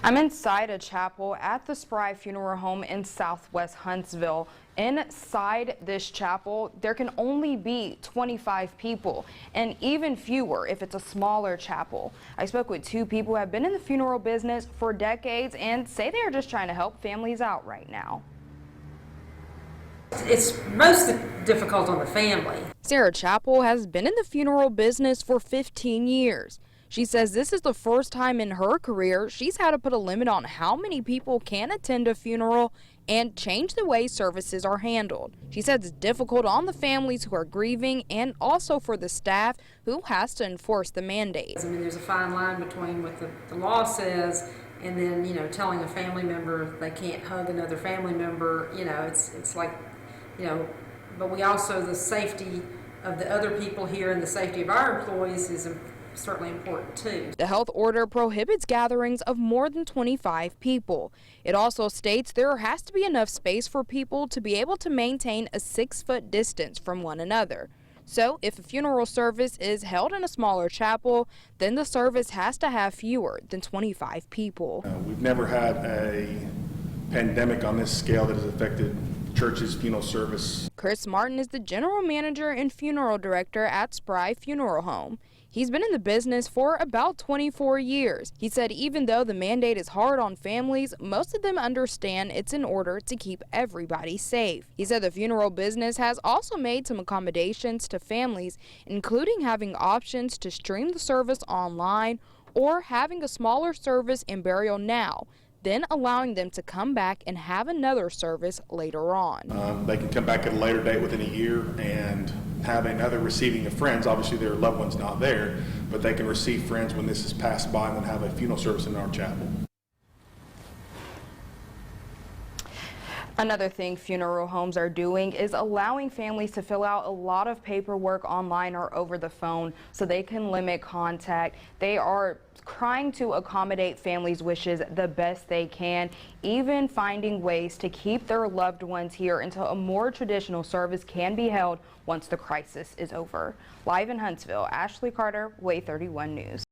I'm inside a chapel at the Spry Funeral Home in Southwest Huntsville. Inside this chapel, there can only be 25 people, and even fewer if it's a smaller chapel. I spoke with two people who have been in the funeral business for decades and say they are just trying to help families out right now. It's most difficult on the family. Sarah Chappell has been in the funeral business for 15 years. She says this is the first time in her career she's had to put a limit on how many people can attend a funeral and change the way services are handled. She says it's difficult on the families who are grieving and also for the staff who has to enforce the mandates. I mean, there's a fine line between what the law says and then, telling a family member they can't hug another family member. It's like, but we also, the safety of the other people here and the safety of our employees is certainly important too. The health order prohibits gatherings of more than 25 people. It also states there has to be enough space for people to be able to maintain a 6-foot distance from one another. So if a funeral service is held in a smaller chapel, then the service has to have fewer than 25 people. We've never had a pandemic on this scale that has affected church's funeral service. Chris Martin is the general manager and funeral director at Spry Funeral Home. He's been in the business for about 24 years. He said even though the mandate is hard on families, most of them understand it's in order to keep everybody safe. He said the funeral business has also made some accommodations to families, including having options to stream the service online or having a smaller service and burial now, then allowing them to come back and have another service later on. They can come back at a later date within a year and have another receiving of friends. Obviously their loved one's not there, but they can receive friends when this is passed by and then have a funeral service in our chapel. Another thing funeral homes are doing is allowing families to fill out a lot of paperwork online or over the phone so they can limit contact. They are trying to accommodate families' wishes the best they can, even finding ways to keep their loved ones here until a more traditional service can be held once the crisis is over. Live in Huntsville, Ashley Carter, WAAY 31 News.